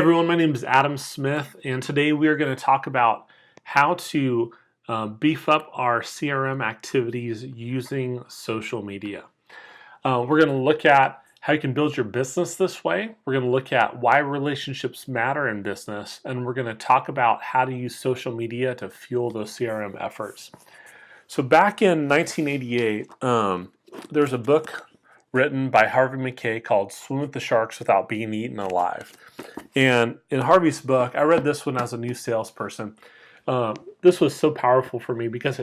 Everyone, my name is Adam Smith, and today we are going to talk about how to beef up our CRM activities using social media. We're going to look at how you can build your business this way. We're going to look at why relationships matter in business, and we're going to talk about how to use social media to fuel those CRM efforts. So back in 1988, there's a book written by Harvey Mackay called Swim with the Sharks Without Being Eaten Alive. And in Harvey's book, I read this when I was a new salesperson. This was so powerful for me because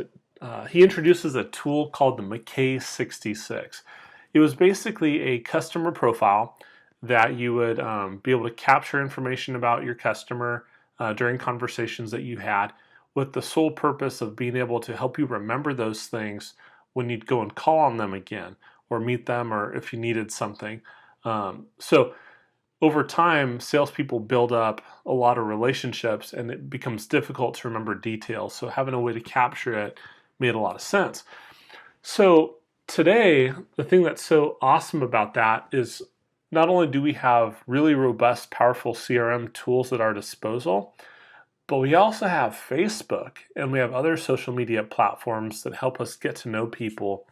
he introduces a tool called the Mackay 66. It was basically a customer profile that you would be able to capture information about your customer during conversations that you had, with the sole purpose of being able to help you remember those things when you'd go and call on them again or meet them, or if you needed something. So over time, salespeople build up a lot of relationships and it becomes difficult to remember details. So having a way to capture it made a lot of sense. So today, the thing that's so awesome about that is not only do we have really robust, powerful CRM tools at our disposal, but we also have Facebook and we have other social media platforms that help us get to know people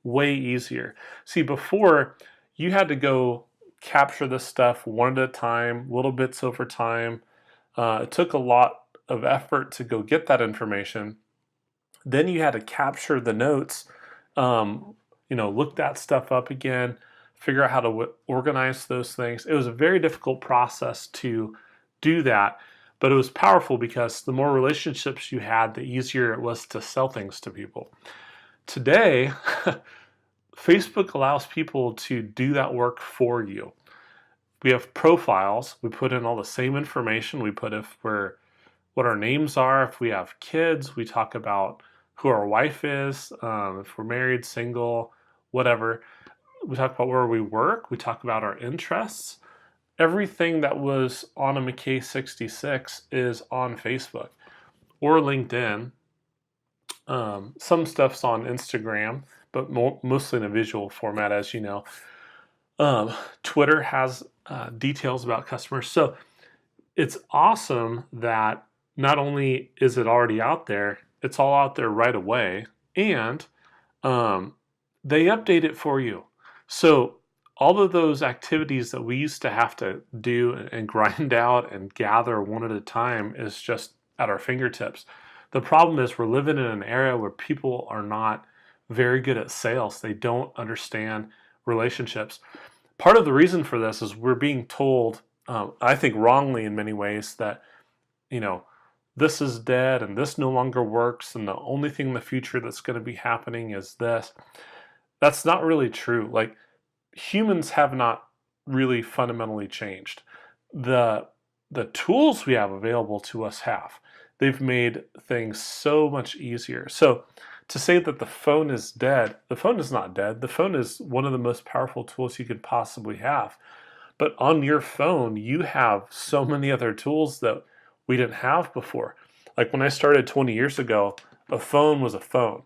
way easier. See, before you had to go capture this stuff one at a time, little bits over time. It took a lot of effort to go get that information. Then you had to capture the notes, look that stuff up again, figure out how to organize those things. It was a very difficult process to do that, but it was powerful because the more relationships you had, the easier it was to sell things to people. Today, Facebook allows people to do that work for you. We have profiles. We put in all the same information. We put what our names are. If we have kids, we talk about who our wife is. If we're married, single, whatever. We talk about where we work. We talk about our interests. Everything that was on a Mackay 66 is on Facebook or LinkedIn. Some stuff's on Instagram, but mostly in a visual format, as you know. Twitter has details about customers. So it's awesome that not only is it already out there, it's all out there right away, and they update it for you. So all of those activities that we used to have to do and grind out and gather one at a time is just at our fingertips. The problem is we're living in an era where people are not very good at sales. They don't understand relationships. Part of the reason for this is we're being told, I think wrongly in many ways, that, this is dead and this no longer works and the only thing in the future that's going to be happening is this. That's not really true. Like, humans have not really fundamentally changed. The tools we have available to us have. They've made things so much easier. So to say that the phone is dead, the phone is not dead. The phone is one of the most powerful tools you could possibly have. But on your phone, you have so many other tools that we didn't have before. Like when I started 20 years ago, a phone was a phone.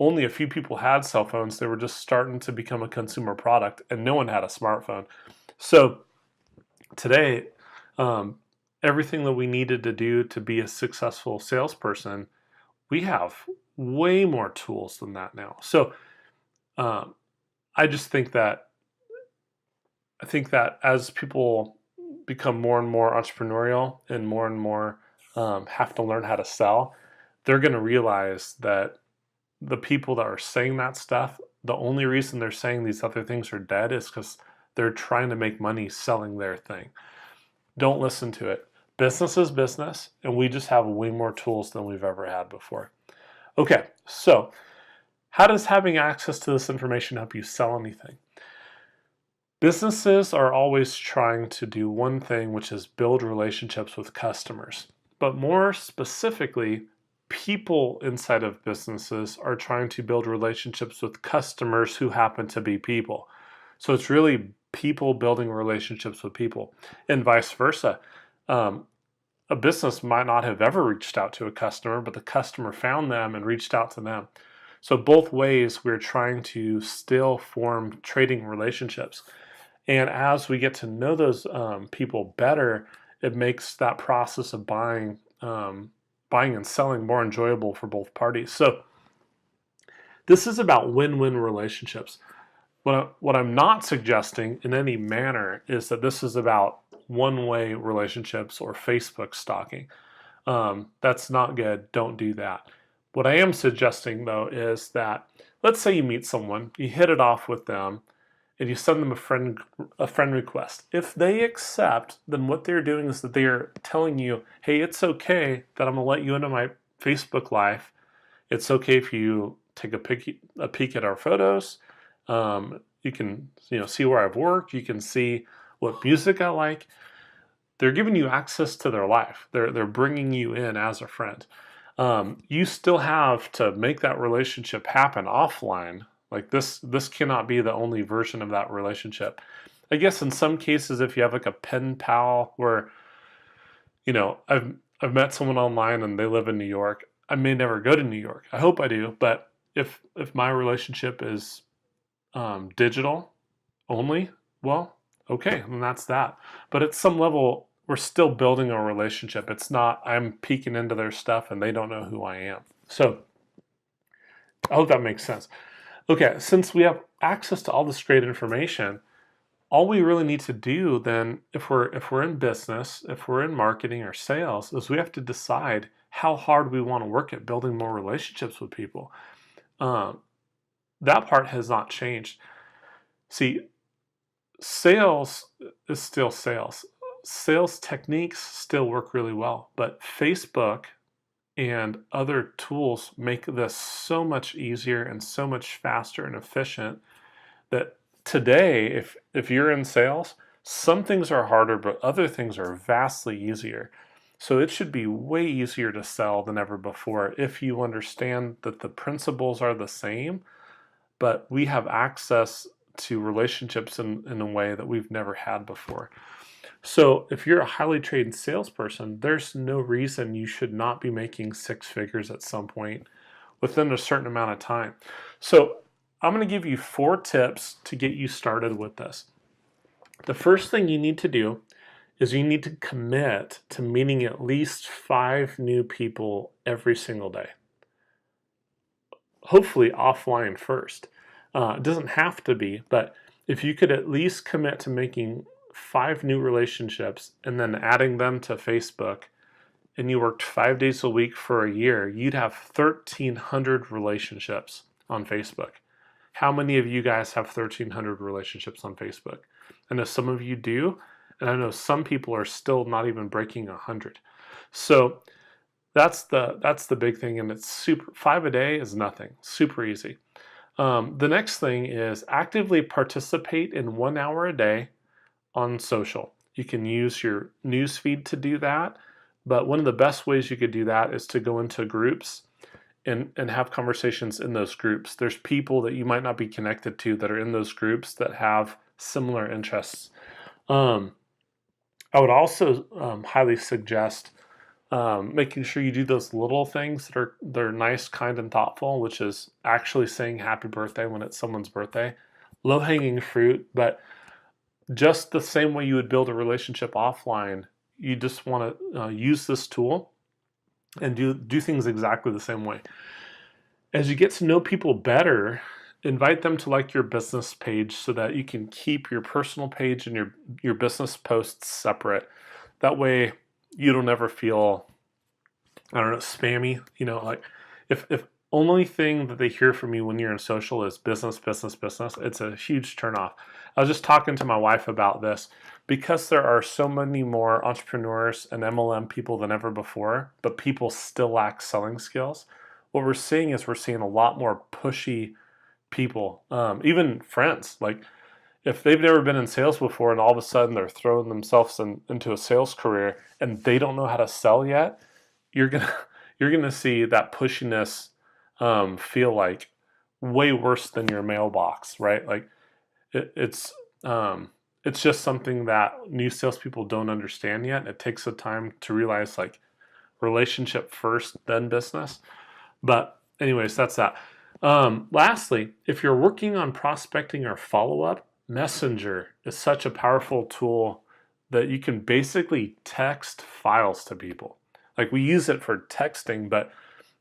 Only a few people had cell phones. They were just starting to become a consumer product, and no one had a smartphone. So today, everything that we needed to do to be a successful salesperson, we have way more tools than that now. So I just think that as people become more and more entrepreneurial and more have to learn how to sell, they're going to realize that the people that are saying that stuff, the only reason they're saying these other things are dead is because they're trying to make money selling their thing. Don't listen to it. Business is business, and we just have way more tools than we've ever had before. Okay, so how does having access to this information help you sell anything? Businesses are always trying to do one thing, which is build relationships with customers. But more specifically, people inside of businesses are trying to build relationships with customers who happen to be people. So it's really people building relationships with people, and vice versa. A business might not have ever reached out to a customer, but the customer found them and reached out to them. So both ways, we're trying to still form trading relationships. And as we get to know those people better, it makes that process of buying and selling more enjoyable for both parties. So this is about win-win relationships. What I'm not suggesting in any manner is that this is about one-way relationships or Facebook stalking. That's not good. Don't do that. What I am suggesting, though, is that let's say you meet someone, you hit it off with them, and you send them a friend request. If they accept, then what they're doing is that they're telling you, hey, it's okay that I'm going to let you into my Facebook life. It's okay if you take a peek at our photos. You can see where I've worked. You can see what music I like. They're giving you access to their life. They're bringing you in as a friend. You still have to make that relationship happen offline. Like this cannot be the only version of that relationship. I guess in some cases, if you have like a pen pal where, I've met someone online and they live in New York. I may never go to New York. I hope I do, but if my relationship is digital only, well, okay, then that's that. But at some level, we're still building a relationship. It's not I'm peeking into their stuff and they don't know who I am. So I hope that makes sense. Okay, since we have access to all this great information, all we really need to do then, if we're in business, if we're in marketing or sales, is we have to decide how hard we want to work at building more relationships with people. That part has not changed. See, sales is still sales. Sales techniques still work really well, but Facebook and other tools make this so much easier and so much faster and efficient that today, if you're in sales, some things are harder, but other things are vastly easier. So it should be way easier to sell than ever before if you understand that the principles are the same, but we have access to relationships in a way that we've never had before. So if you're a highly trained salesperson, there's no reason you should not be making six figures at some point within a certain amount of time. So I'm going to give you 4 tips to get you started with this. The first thing you need to do is you need to commit to meeting at least 5 new people every single day. Hopefully offline first. It doesn't have to be, but if you could at least commit to making 5 new relationships and then adding them to Facebook, and you worked 5 days a week for a year, you'd have 1,300 relationships on Facebook. How many of you guys have 1,300 relationships on Facebook? I know some of you do, and I know some people are still not even breaking 100. So that's the big thing, and it's super. 5 a day is nothing. Super easy. The next thing is actively participate in 1 hour a day on social. You can use your news feed to do that, but one of the best ways you could do that is to go into groups and have conversations in those groups. There's people that you might not be connected to that are in those groups that have similar interests. I would also highly suggest making sure you do those little things that are nice, kind, and thoughtful, which is actually saying happy birthday when it's someone's birthday. Low-hanging fruit, but just the same way you would build a relationship offline, you just want to use this tool and do things exactly the same way. As you get to know people better, invite them to like your business page so that you can keep your personal page and your business posts separate. That way you don't ever feel, I don't know, spammy. Like if only thing that they hear from you when you're in social is business, business, business, it's a huge turnoff. I was just talking to my wife about this. Because there are so many more entrepreneurs and MLM people than ever before, but people still lack selling skills, what we're seeing is we're seeing a lot more pushy people, even friends. Like if they've never been in sales before and all of a sudden they're throwing themselves into a sales career and they don't know how to sell yet, you're gonna see that pushiness feel like way worse than your mailbox, right? Like it's just something that new salespeople don't understand yet. It takes some time to realize like relationship first, then business. But anyways, that's that. Lastly, if you're working on prospecting or follow-up, Messenger is such a powerful tool that you can basically text files to people. Like, we use it for texting, but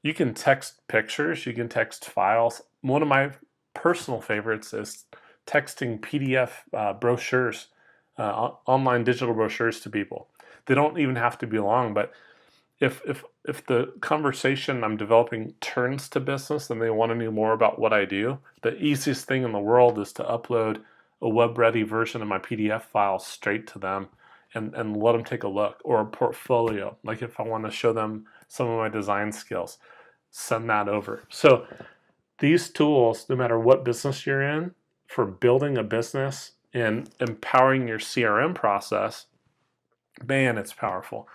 you can text pictures, you can text files. One of my personal favorites is texting PDF brochures, online digital brochures to people. They don't even have to be long, but if the conversation I'm developing turns to business and they want to know more about what I do, the easiest thing in the world is to upload a web-ready version of my PDF file straight to them and let them take a look, or a portfolio. Like, if I want to show them some of my design skills, send that over. So these tools, no matter what business you're in, for building a business and empowering your CRM process, man, it's powerful.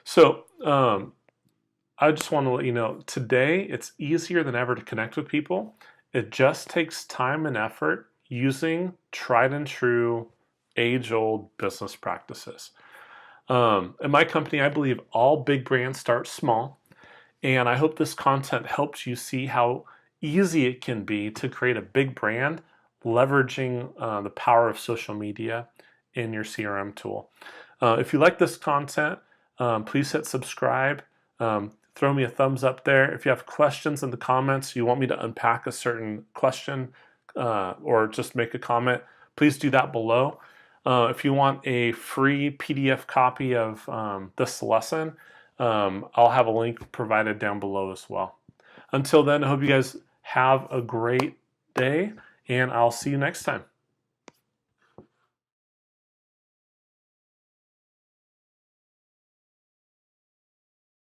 So I just want to let you know, today it's easier than ever to connect with people. It just takes time and effort using tried and true, age-old business practices. In my company, I believe all big brands start small, and I hope this content helps you see how easy it can be to create a big brand leveraging the power of social media in your CRM tool. If you like this content, please hit subscribe. Throw me a thumbs up there. If you have questions in the comments, you want me to unpack a certain question or just make a comment, please do that below. If you want a free PDF copy of this lesson, I'll have a link provided down below as well. Until then, I hope you guys have a great day, and I'll see you next time.